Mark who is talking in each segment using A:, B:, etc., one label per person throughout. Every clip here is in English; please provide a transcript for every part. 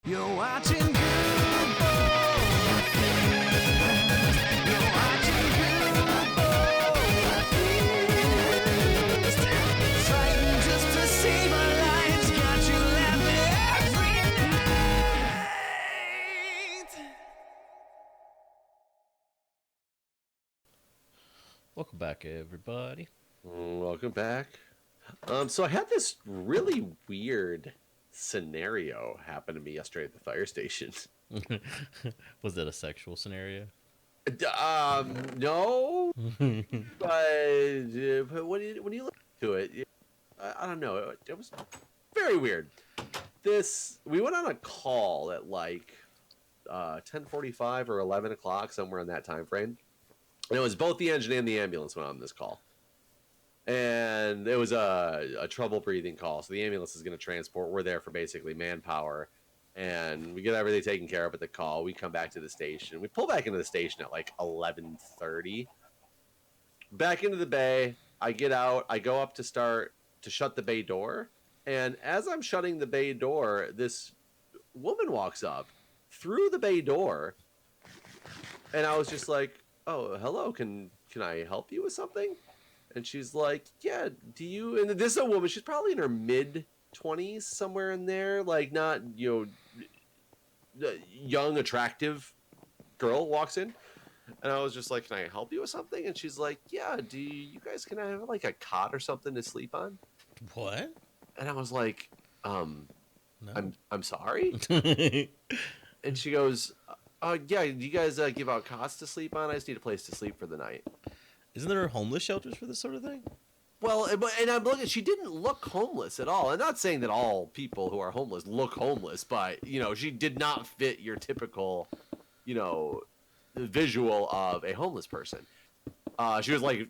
A: You're watching Guude. You're watching Guude. Fighting just to save our lives. Got you laughing every night.
B: Welcome back, everybody.
C: Welcome back. So I had this really weird scenario happen to me yesterday at the fire station.
B: Was it a sexual scenario?
C: No, but when you look into it, I don't know. It was very weird. We went on a call at like 10:45 or 11 o'clock, somewhere in that time frame. And it was both the engine and the ambulance went on this call. And it was a trouble breathing call. So the ambulance is going to transport. We're there for basically manpower. And we get everything taken care of at the call. We come back to the station. We pull back into the station at like 11:30. Back into the bay. I get out. I go up to shut the bay door. And as I'm shutting the bay door, this woman walks up through the bay door. And I was just like, oh, hello. Can I help you with something? And she's like, yeah, do you? And this is a woman. She's probably in her mid-20s, somewhere in there. Like, not, young, attractive girl walks in. And I was just like, can I help you with something? And she's like, yeah, can I have like a cot or something to sleep on?
B: What?
C: And I was like,
B: No.
C: I'm sorry? And she goes, yeah, do you guys give out cots to sleep on? I just need a place to sleep for the night.
B: Isn't there homeless shelters for this sort of thing?
C: Well, and I'm looking. She didn't look homeless at all. I'm not saying that all people who are homeless look homeless, but she did not fit your typical, visual of a homeless person. She was like,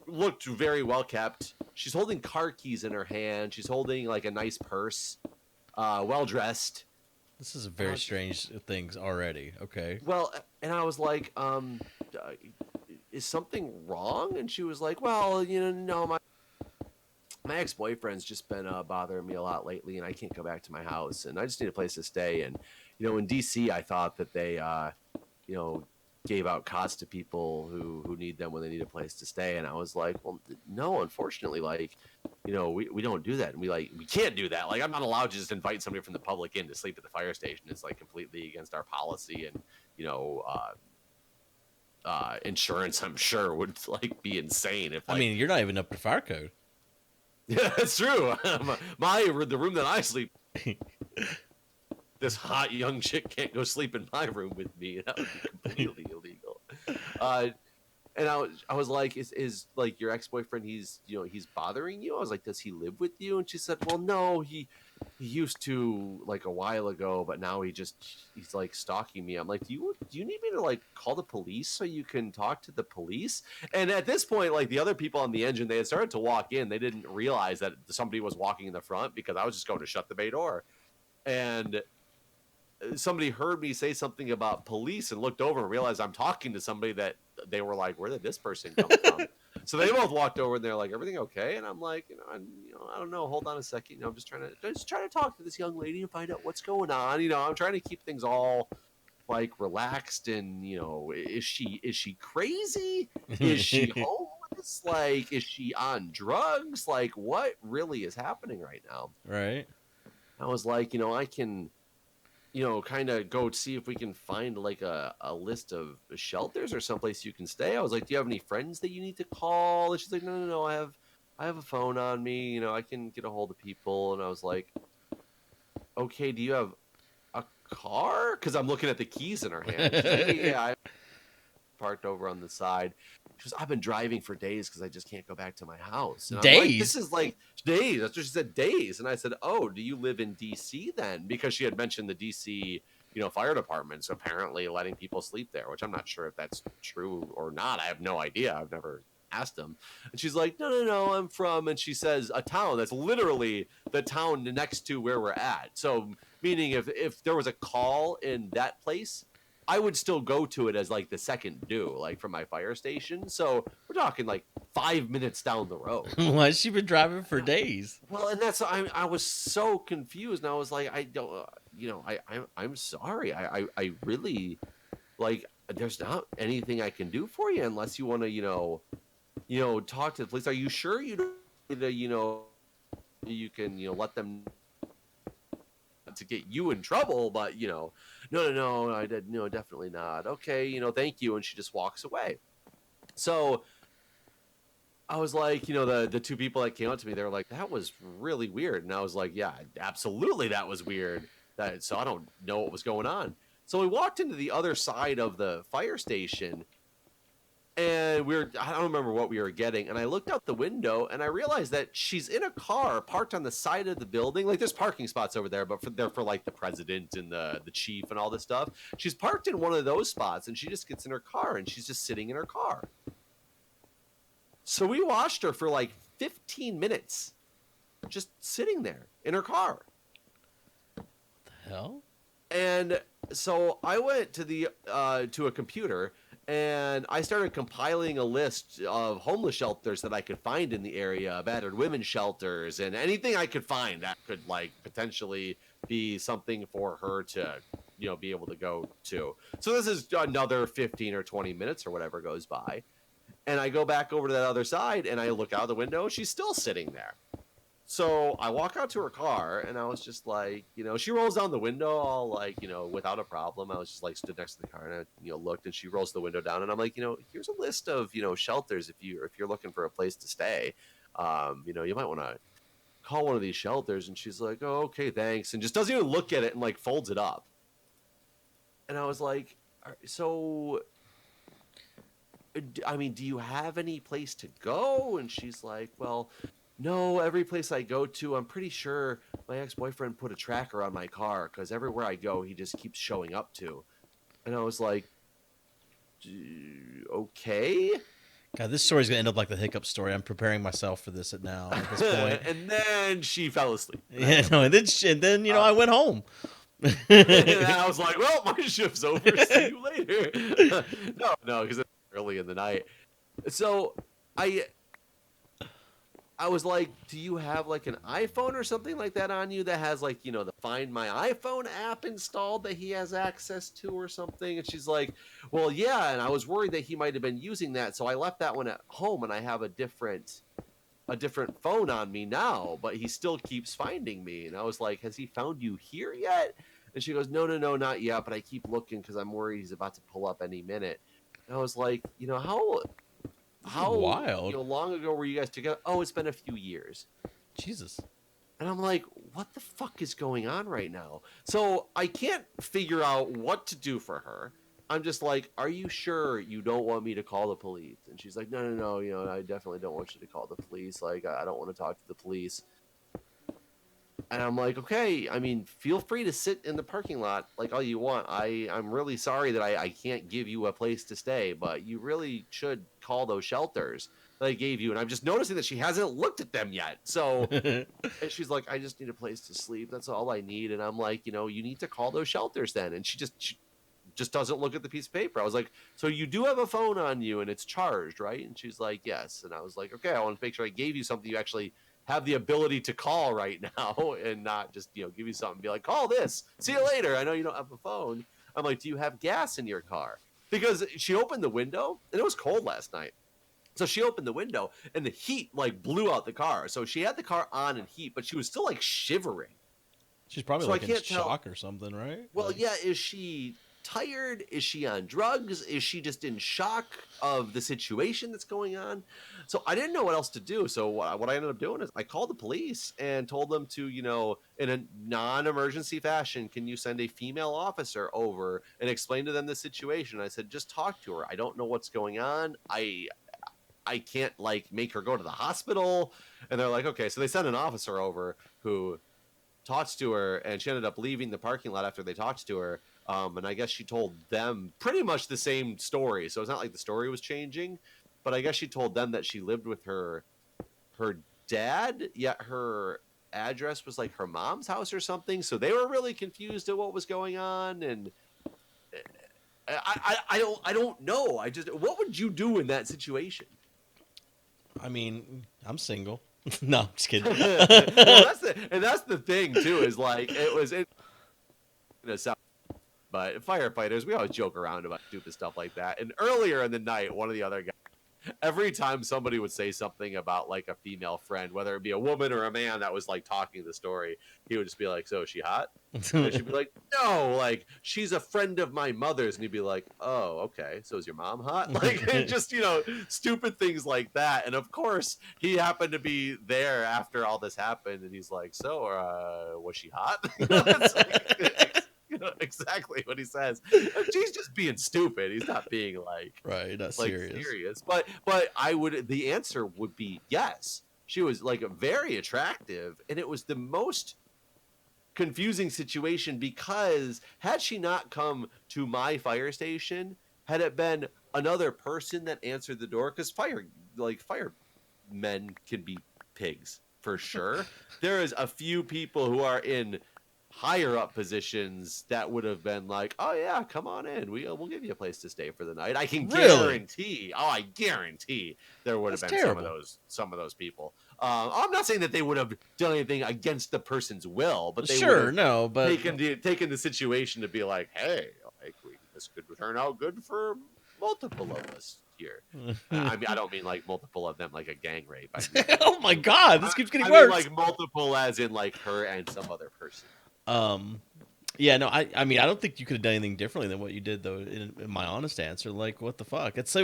C: looked very well kept. She's holding car keys in her hand. She's holding like a nice purse. Well dressed.
B: This is very strange things already. Okay.
C: Well, and I was like, is something wrong? And she was like, well, no, my ex-boyfriend's just been bothering me a lot lately, and I can't go back to my house, and I just need a place to stay. And in DC, I thought that they gave out cots to people who need them when they need a place to stay. And I was like, well, no, unfortunately, like, we don't do that, and we can't do that. Like, I'm not allowed to just invite somebody from the public in to sleep at the fire station. It's like completely against our policy. And insurance, I'm sure, would like be insane if, like,
B: I mean, you're not even up to fire code.
C: Yeah, that's true. The room that I sleep, this hot young chick can't go sleep in my room with me. That would be completely illegal. And I was like, is like your ex-boyfriend, he's bothering you? I was like, does he live with you? And she said, well, no, he used to, like, a while ago, but now he's like stalking me. I'm like, do you need me to like call the police so you can talk to the police? And at this point, like, the other people on the engine, they had started to walk in. They didn't realize that somebody was walking in the front because I was just going to shut the bay door. And somebody heard me say something about police and looked over and realized I'm talking to somebody that they were like, where did this person come from? So they both walked over and they're like, everything okay? And I'm like, I don't know. Hold on a second. I'm just trying to talk to this young lady and find out what's going on. I'm trying to keep things all like relaxed. And, is she crazy? Is she homeless? Like, is she on drugs? Like, what really is happening right now?
B: Right.
C: I was like, I can, kind of go see if we can find like a list of shelters or someplace you can stay. I was like, do you have any friends that you need to call? And she's like, no, I have a phone on me. I can get a hold of people. And I was like, okay, do you have a car? Because I'm looking at the keys in her hand. She's like, yeah, I parked over on the side. She goes, I've been driving for days because I just can't go back to my house. And
B: days?
C: I'm like, this is like days. That's what she said, days. And I said, oh, do you live in DC then? Because she had mentioned the DC, fire departments apparently letting people sleep there, which I'm not sure if that's true or not. I have no idea. I've never asked them. And she's like, no, I'm from, and she says, a town that's literally the town next to where we're at. So meaning if there was a call in that place, I would still go to it as like the second due, like from my fire station. So we're talking like 5 minutes down the road.
B: Why has she been driving for days?
C: Well, and that's I was so confused, and I was like, I don't, I'm sorry. I really, like, there's not anything I can do for you unless you want to, talk to the police. Are you sure you don't, you can, let them to get you in trouble, but no, I did, no, definitely not. Okay, thank you. And she just walks away. So I was like, the two people that came up to me, they were like, that was really weird. And I was like, yeah, absolutely, that was weird. So I don't know what was going on. So we walked into the other side of the fire station, and I don't remember what we were getting. And I looked out the window and I realized that she's in a car parked on the side of the building. Like, there's parking spots over there, but they're for like the president and the chief and all this stuff. She's parked in one of those spots, and she just gets in her car and she's just sitting in her car. So we watched her for like 15 minutes, just sitting there in her car.
B: The hell?
C: And so I went to to a computer, and I started compiling a list of homeless shelters that I could find in the area, battered women's shelters, and anything I could find that could like potentially be something for her to, be able to go to. So this is another 15 or 20 minutes or whatever goes by. And I go back over to that other side, and I look out the window, and she's still sitting there. So I walk out to her car, and I was just like, she rolls down the window all like, without a problem. I was just like stood next to the car, and I, looked, and she rolls the window down, and I'm like, here's a list of, shelters if you're looking for a place to stay. You might want to call one of these shelters. And she's like, oh, okay, thanks. And just doesn't even look at it and like folds it up. And I was like, so, I mean, do you have any place to go? And she's like, well, no, every place I go to, I'm pretty sure my ex-boyfriend put a tracker on my car because everywhere I go, he just keeps showing up to. And I was like, okay.
B: God, this story's gonna end up like the hiccup story. I'm preparing myself for this at this point.
C: And then she fell asleep.
B: Yeah, no, and then I went home.
C: And I was like, well, my shift's over. See you later. No, because it's early in the night. So I was like, do you have like an iPhone or something like that on you that has like, the Find My iPhone app installed that he has access to or something? And she's like, well, yeah. And I was worried that he might have been using that. So I left that one at home, and I have a different phone on me now, but he still keeps finding me. And I was like, has he found you here yet? And she goes, no, not yet. But I keep looking because I'm worried he's about to pull up any minute. And I was like, how
B: wild.
C: Long ago were you guys together? Oh, it's been a few years.
B: Jesus.
C: And I'm like, what the fuck is going on right now? So I can't figure out what to do for her. I'm just like, are you sure you don't want me to call the police? And she's like, no, I definitely don't want you to call the police. Like, I don't want to talk to the police. And I'm like, okay, I mean, feel free to sit in the parking lot like all you want. I'm really sorry that I can't give you a place to stay, but you really should call those shelters that I gave you. And I'm just noticing that she hasn't looked at them yet. So and she's like, I just need a place to sleep. That's all I need. And I'm like, you need to call those shelters then. And she just doesn't look at the piece of paper. I was like, so you do have a phone on you and it's charged, right? And she's like, yes. And I was like, okay, I want to make sure I gave you something you actually have the ability to call right now, and not just give you something and be like, call this, see you later, I know you don't have a phone. I'm like, do you have gas in your car? Because she opened the window, and it was cold last night, so she opened the window and the heat like blew out the car. So she had the car on in heat, but she was still like shivering.
B: She's probably
C: So I
B: like in
C: can't tell-
B: shock or something, right?
C: Well,
B: Like,
C: yeah, is she tired? Is she on drugs? Is she just in shock of the situation that's going on? So I didn't know what else to do. So what I ended up doing is I called the police and told them to, in a non-emergency fashion, can you send a female officer over and explain to them the situation? I said, just talk to her. I don't know what's going on. I can't like make her go to the hospital. And they're like, okay. So they sent an officer over who talks to her, and she ended up leaving the parking lot after they talked to her. And I guess she told them pretty much the same story. So it's not like the story was changing, but I guess she told them that she lived with her dad, yet her address was like her mom's house or something. So they were really confused at what was going on. And I don't know. What would you do in that situation?
B: I mean, I'm single. No, I'm just kidding.
C: Well, that's the thing too, is like, sound, but firefighters, we always joke around about stupid stuff like that. And earlier in the night, one of the other guys, every time somebody would say something about like a female friend, whether it be a woman or a man that was like talking the story, he would just be like, "So is she hot?" And she'd be like, "No, like she's a friend of my mother's." And he'd be like, "Oh, okay. So is your mom hot?" Like just stupid things like that. And of course, he happened to be there after all this happened, and he's like, "So, was she hot?" It's like, exactly what he says. He's just being stupid. He's not being like
B: right, not
C: like
B: serious.
C: But the answer would be yes. She was like very attractive, and it was the most confusing situation because had she not come to my fire station, had it been another person that answered the door, because firemen can be pigs for sure. There is a few people who are in higher up positions that would have been like, "Oh yeah, come on in. We'll give you a place to stay for the night." I can guarantee. Oh, I guarantee there would have
B: That's
C: been
B: terrible.
C: some of those people. I'm not saying that they would have done anything against the person's will, but they would
B: Sure,
C: have
B: no, but
C: taken the situation to be like, "Hey, like this could turn out good for multiple of us here." I mean, I don't mean like multiple of them, like a gang rape. I mean,
B: oh my god, this keeps getting
C: I
B: worse.
C: mean like multiple, as in like her and some other person.
B: Yeah, no, I mean, I don't think you could have done anything differently than what you did, though. In my honest answer, like, what the fuck? It's.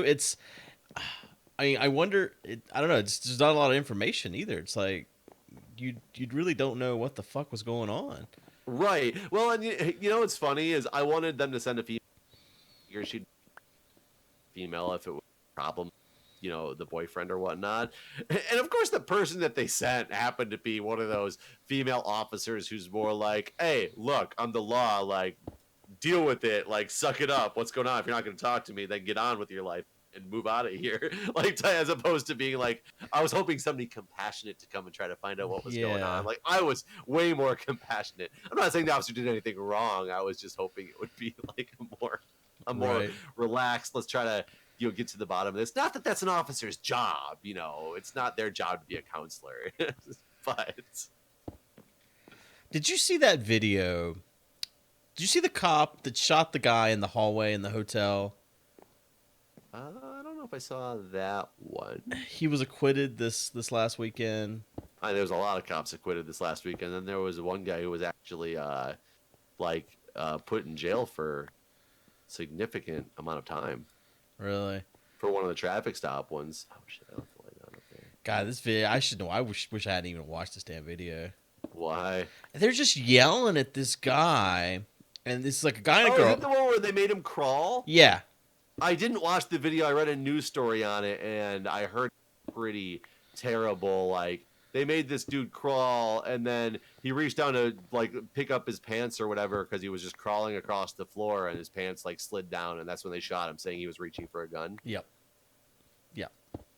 B: I mean, I wonder. I don't know. There's not a lot of information either. It's like you really don't know what the fuck was going on.
C: Right. Well, and what's funny is I wanted them to send a female. She'd female if it was a problem, the boyfriend or whatnot. And of course, the person that they sent happened to be one of those female officers who's more like, "Hey, look, I'm the law. Like, deal with it. Like, suck it up. What's going on? If you're not going to talk to me, then get on with your life and move out of here." Like, as opposed to being like, I was hoping somebody compassionate to come and try to find out what was going
B: Yeah.
C: on. Like, I was way more compassionate. I'm not saying the officer did anything wrong. I was just hoping it would be like a more
B: Right.
C: relaxed. Let's try to get to the bottom of this. Not that that's an officer's job. It's not their job to be a counselor. But
B: Did you see that video? Did you see the cop that shot the guy in the hallway in the hotel?
C: I don't know if I saw that one.
B: He was acquitted this last weekend.
C: There was a lot of cops acquitted this last week, and then there was one guy who was actually put in jail for significant amount of time
B: Really?
C: for one of the traffic stop ones. Oh shit! I left the light on up there.
B: God, this video, I should know. I wish I hadn't even watched this damn video.
C: Why?
B: They're just yelling at this guy, and this is like a guy and a
C: Is
B: girl.
C: it the one where they made him crawl?
B: Yeah.
C: I didn't watch the video. I read a news story on it, and I heard pretty terrible. Like, they made this dude crawl, and then he reached down to like pick up his pants or whatever because he was just crawling across the floor, and his pants like slid down, and that's when they shot him, saying he was reaching for a gun.
B: Yep.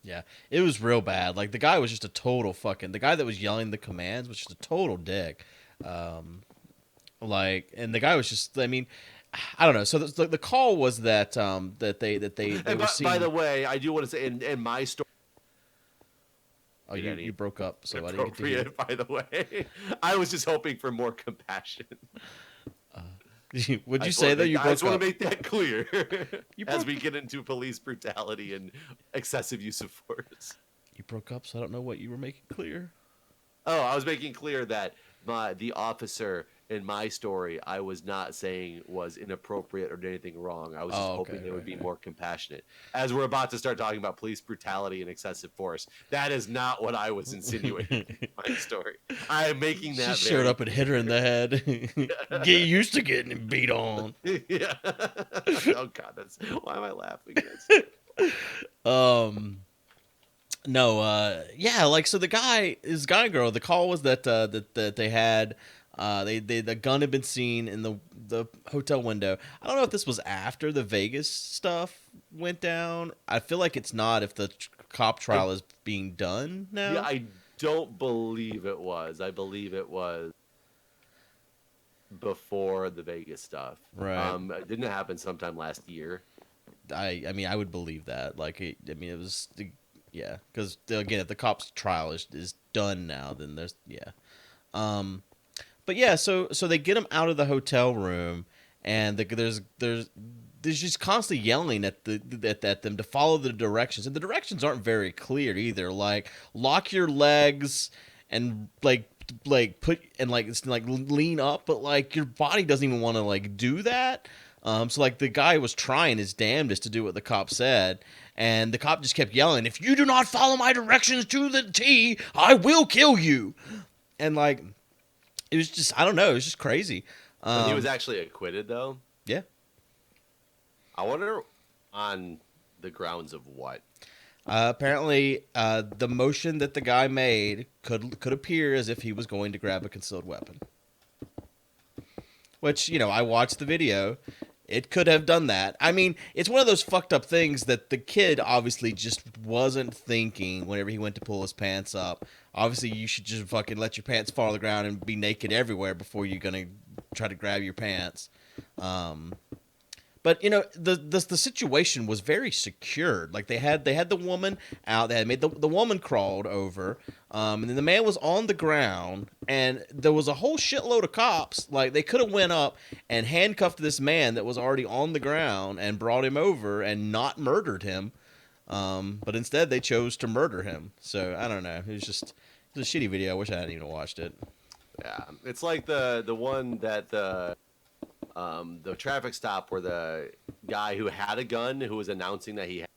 B: Yeah. It was real bad. Like, the guy was just a total fucking. The guy that was yelling the commands was just a total dick. And the guy was just. I mean, I don't know. So the call was that they
C: And
B: were seeing.
C: by the way, I do want to say in my story.
B: Oh, you broke up, so I didn't get to hear.
C: Appropriate, by the way. I was just hoping for more compassion.
B: What'd you say though? You
C: I
B: broke
C: just want
B: up.
C: to make that clear as
B: broke
C: we get into police brutality and excessive use of force.
B: You broke up, so I don't know what you were making clear.
C: Oh, I was making clear that the officer in my story, I was not saying was inappropriate or did anything wrong. I was just hoping they would be more compassionate. As we're about to start talking about police brutality and excessive force, that is not what I was insinuating in my story. I am making that.
B: She showed up and hit her in the head. Get used to getting beat on.
C: Yeah. Oh God, why am I laughing?
B: No, yeah, like, so the guy and girl, the call was that they had the gun had been seen in the hotel window. I don't know if this was after the Vegas stuff went down. I feel like it's not if the cop trial is being done now.
C: Yeah, I don't believe it was. I believe it was before the Vegas stuff.
B: Right.
C: Didn't it happen sometime last year?
B: I mean, I would believe that. Like, it was yeah, because again, if the cop's trial is done now, then there's But yeah, so they get him out of the hotel room, and there's just constantly yelling at them to follow the directions, and the directions aren't very clear either. Like, lock your legs and put and it's like lean up, but like your body doesn't even want to like do that. So like the guy was trying his damnedest to do what the cop said, and the cop just kept yelling, "If you do not follow my directions to the T, I will kill you." And like, it was just, I don't know, it was just crazy.
C: But he was actually acquitted, though.
B: Yeah.
C: I wonder on the grounds of what.
B: Apparently, the motion that the guy made could appear as if he was going to grab a concealed weapon. Which, I watched the video. It could have done that. I mean, it's one of those fucked up things that the kid obviously just wasn't thinking whenever he went to pull his pants up. Obviously, you should just fucking let your pants fall on the ground and be naked everywhere before you're gonna try to grab your pants. But the situation was very secured. Like they had the woman out. They had made the woman crawled over, and then the man was on the ground, and there was a whole shitload of cops. Like they could have went up and handcuffed this man that was already on the ground and brought him over and not murdered him. But instead they chose to murder him. So I don't know. It was a shitty video. I wish I hadn't even watched it.
C: Yeah, it's like the one that the traffic stop where the guy who had a gun who was announcing that he had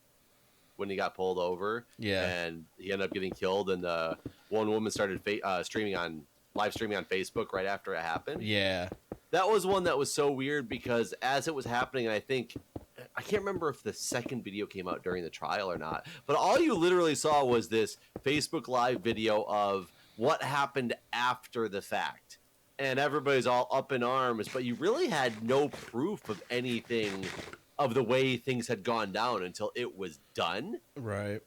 C: when he got pulled over, and he ended up getting killed, and the one woman started live streaming on Facebook right after it happened.
B: Yeah,
C: that was one that was so weird because as it was happening, and I can't remember if the second video came out during the trial or not, but all you literally saw was this Facebook Live video of what happened after the fact. And everybody's all up in arms, but you really had no proof of anything of the way things had gone down until it was done.
B: Right.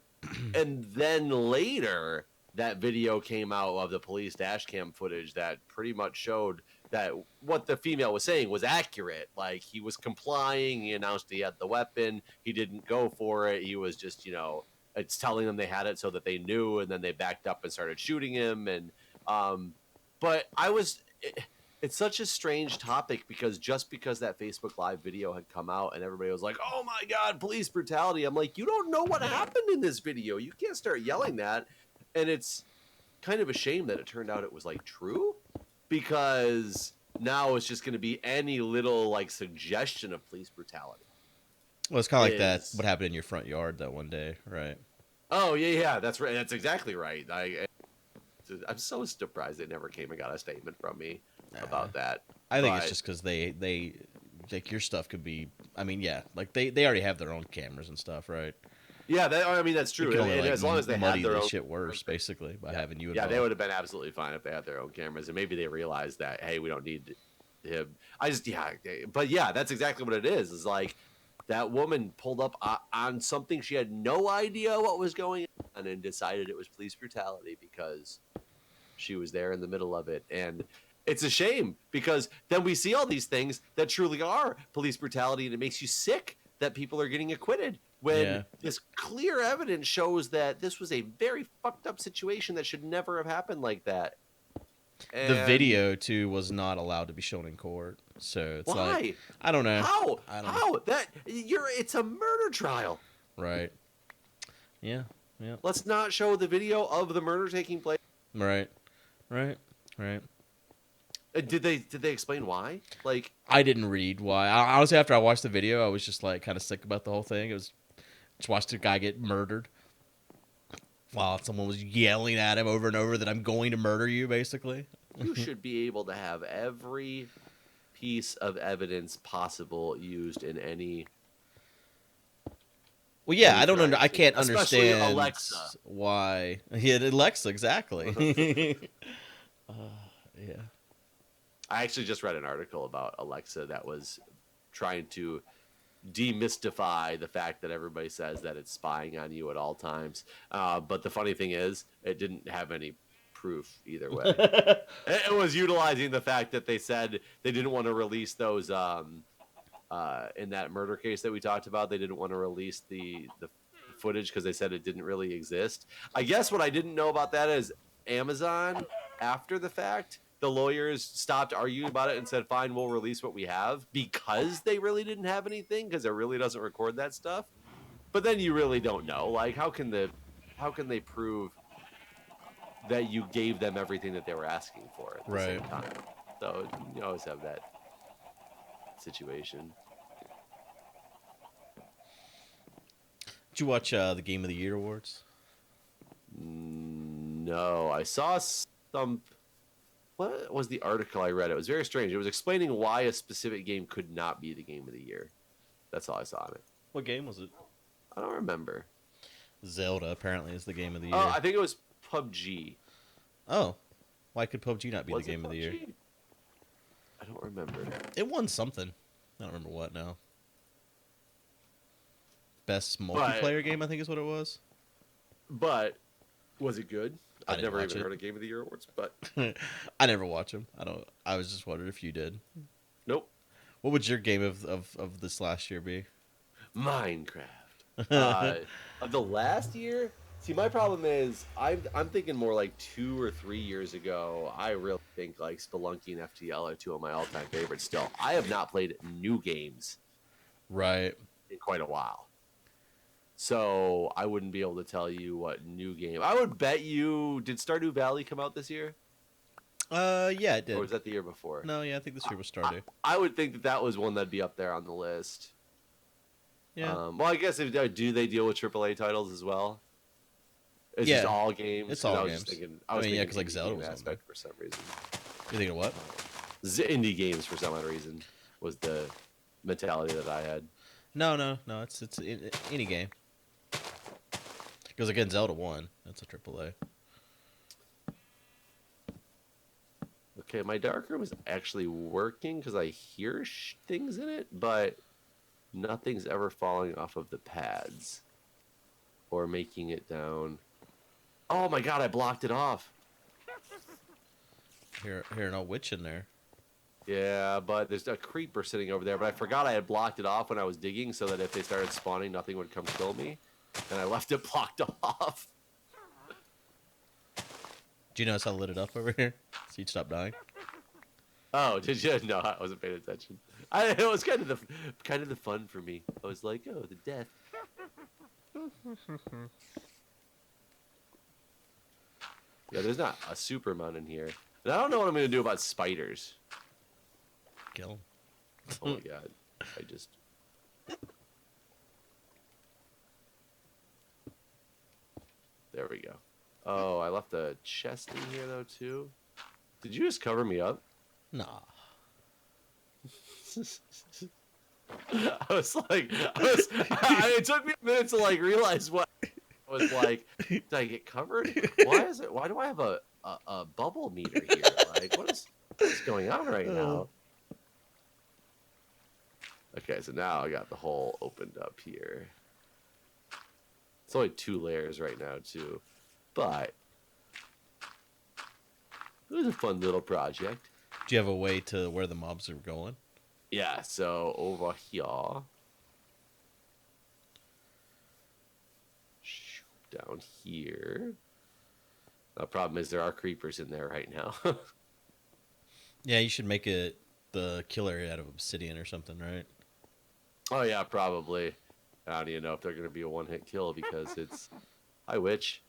C: And then later, that video came out of the police dash cam footage that pretty much showed that what the female was saying was accurate. Like, he was complying. He announced he had the weapon. He didn't go for it. He was just, it's telling them they had it so that they knew, and then they backed up and started shooting him. And, but it's such a strange topic because just because that Facebook Live video had come out and everybody was like, "Oh my God, police brutality." I'm like, you don't know what happened in this video. You can't start yelling that. And it's kind of a shame that it turned out it was like true, because now it's just going to be any little like suggestion of police brutality.
B: Well, it's kind of like that, what happened in your front yard that one day, right?
C: Oh, yeah, that's right. That's exactly right. I'm so surprised they never came and got a statement from me about that.
B: I think it's just because they like your stuff could be. I mean, yeah, like they already have their own cameras and stuff, right?
C: Yeah, that's true.
B: Only,
C: and as long as they had their own
B: shit worse, basically, by having you.
C: Yeah, they would have been absolutely fine if they had their own cameras, and maybe they realized that, hey, we don't need him. But yeah, that's exactly what it is. Is like that woman pulled up on something she had no idea what was going on and decided it was police brutality because she was there in the middle of it. And it's a shame because then we see all these things that truly are police brutality, and it makes you sick that people are getting acquitted when this clear evidence shows that this was a very fucked up situation that should never have happened like that. And
B: the video too was not allowed to be shown in court, so it's
C: why?
B: Like, I don't know
C: how that it's a murder trial,
B: right? Yeah.
C: Let's not show the video of the murder taking place.
B: Right.
C: Did they explain why? Like,
B: I didn't read why. Honestly, after I watched the video, I was just like kind of sick about the whole thing. It was just watched a guy get murdered while someone was yelling at him over and over that I'm going to murder you, basically.
C: You should be able to have every piece of evidence possible used in any.
B: Well, yeah, I don't I can't
C: especially
B: understand
C: Alexa.
B: Why. Yeah, Alexa, exactly. Yeah.
C: I actually just read an article about Alexa that was trying to demystify the fact that everybody says that it's spying on you at all times. But the funny thing is, it didn't have any proof either way. It was utilizing the fact that they said they didn't want to release those in that murder case that we talked about. They didn't want to release the footage because they said it didn't really exist. I guess what I didn't know about that is Amazon, after the fact, the lawyers stopped arguing about it and said, "Fine, we'll release what we have," because they really didn't have anything, because it really doesn't record that stuff. But then you really don't know. Like, how can they prove that you gave them everything that they were asking for at the same time? So you always have that situation.
B: Did you watch the Game of the Year awards?
C: No, I saw some. What was the article I read? It was very strange. It was explaining why a specific game could not be the game of the year. That's all I saw on it.
B: What game was it?
C: I don't remember.
B: Zelda apparently is the game of the year.
C: Oh, I think it was PUBG.
B: Oh, why could PUBG not be
C: Was
B: the
C: it
B: game of the year?
C: PUBG? I don't remember.
B: It won something. I don't remember what now. Best multiplayer game, I think, is what it was.
C: But was it good?
B: I
C: I've
B: didn't
C: never
B: watch
C: even
B: it.
C: heard of Game of the Year awards, but
B: I never watch them. I don't. I was just wondering if you did.
C: nope.
B: What would your game of this last year be?
C: Minecraft. Of the last year, see, my problem is I'm thinking more like 2 or 3 years ago. I really think like Spelunky and FTL are two of my all-time favorites. Still, I have not played new games
B: Right.
C: in quite a while, so I wouldn't be able to tell you what new game. I would bet you, did Stardew Valley come out this year,
B: Yeah, it did.
C: or was that the year before?
B: No, yeah, I think this year was Stardew.
C: I would think that was one that'd be up there on the list.
B: Yeah.
C: Well, I guess do they deal with AAA titles as well? It's just
B: Yeah.
C: all games.
B: It's all
C: I was
B: games.
C: Just thinking,
B: I mean, yeah,
C: thinking
B: 'cause, like,
C: indie
B: Zelda
C: game
B: was on
C: aspect for some reason.
B: You thinking what?
C: Indie games for some odd reason was the mentality that I had.
B: No. It's any game. Because again, Zelda won. That's a AAA.
C: Okay, my dark room is actually working because I hear things in it, but nothing's ever falling off of the pads or making it down. Oh my god, I blocked it off.
B: Here, no witch in there.
C: Yeah, but there's a creeper sitting over there, but I forgot I had blocked it off when I was digging so that if they started spawning, nothing would come kill me. And I left it blocked off.
B: Do you notice how I lit it up over here? So you'd stop dying?
C: Oh, did you? No, I wasn't paying attention. It was kind of the fun for me. I was like, oh, the death. Yeah, there's not a super amount in here. And I don't know what I'm going to do about spiders.
B: Kill 'em.
C: Oh my god. I just... There we go. Oh, I left a chest in here, though, too. Did you just cover me up?
B: Nah.
C: I was like... it took me a minute to, like, realize what... I was like, did I get covered? Why do I have a bubble meter here? Like, what's going on right now? Okay, so now I got the hole opened up here. It's only 2 layers right now, too. But it was a fun little project.
B: Do you have a way to where the mobs are going?
C: Yeah, so over here. Down here. The problem is there are creepers in there right now.
B: Yeah, you should make it the kill area out of obsidian or something, right?
C: Oh, yeah, probably. I don't even know if they're going to be a one-hit kill because it's... Hi, witch.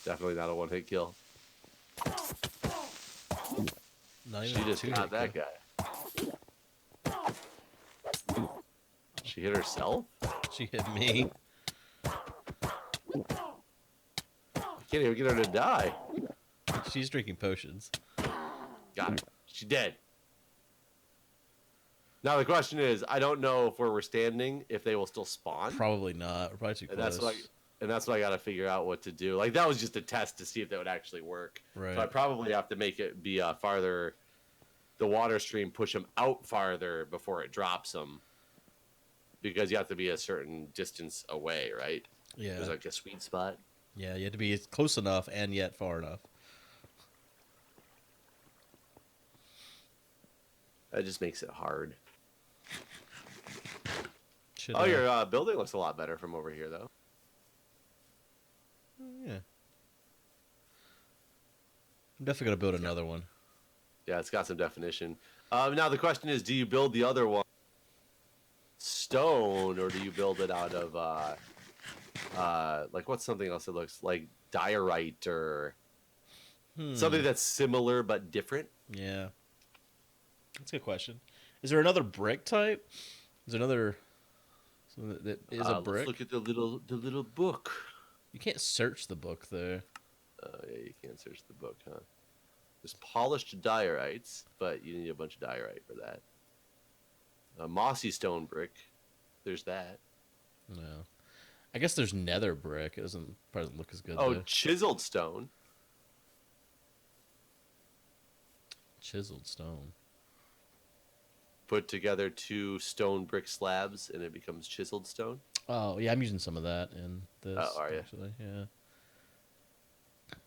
C: Definitely not a one-hit kill.
B: Not
C: She
B: even
C: just
B: two
C: got
B: hit
C: that guy. She hit herself?
B: kill. She hit me.
C: I can't even get her to die.
B: She's drinking potions.
C: Got her. She's dead. Now the question is, I don't know if where we're standing, if they will still spawn.
B: Probably not. We're probably too
C: And
B: close.
C: that's what I got to figure out what to do. Like, that was just a test to see if that would actually work.
B: Right.
C: So I probably have to make it be farther, the water stream, push them out farther before it drops them. Because you have to be a certain distance away, right?
B: Yeah.
C: There's like a sweet spot.
B: Yeah, you had to be close enough and yet far enough.
C: That just makes it hard.
B: Should,
C: Oh, your building looks a lot better from over here, though.
B: definitely gonna build another one.
C: Yeah, it's got some definition. Now the question is, do you build the other one stone, or do you build it out of like what's something else that looks like diorite or something that's similar but different?
B: Yeah, that's a good question. Is there another brick type? Is there another something that is a brick?
C: Let's look at the little book.
B: You can't search the book though.
C: Yeah, you can't search the book, huh? There's polished diorites, but you need a bunch of diorite for that. Mossy stone brick. There's that.
B: No, I guess there's nether brick. It probably look as good.
C: Oh,
B: though.
C: chiseled stone.
B: Chiseled stone.
C: Put together 2 stone brick slabs, and it becomes chiseled stone.
B: Oh yeah, I'm using some of that in this.
C: Oh, are you?
B: Actually, yeah.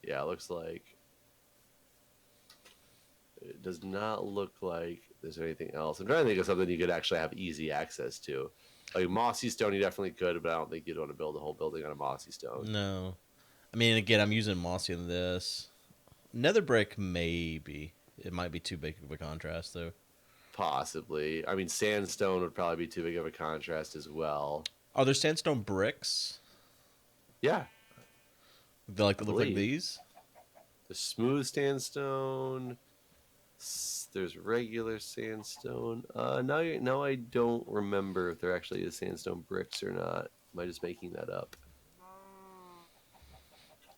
C: Yeah, it looks like. It does not look like there's anything else. I'm trying to think of something you could actually have easy access to. Like mossy stone, you definitely could, but I don't think you'd want to build a whole building on a mossy stone.
B: No, I mean again, I'm using mossy in this. Nether brick, maybe it might be too big of a contrast though.
C: Possibly. I mean, sandstone would probably be too big of a contrast as well.
B: Are there sandstone bricks?
C: Yeah.
B: They look like these?
C: The smooth sandstone. There's regular sandstone. Now I don't remember if there actually is sandstone bricks or not. Am I just making that up?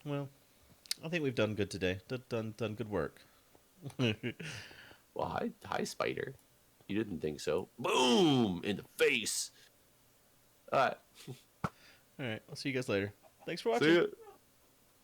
B: Well, I think we've done good today. Done good work.
C: Well, hi, spider. You didn't think so? Boom! In the face. All right.
B: All right. I'll see you guys later. Thanks for
C: See
B: watching.
C: ya.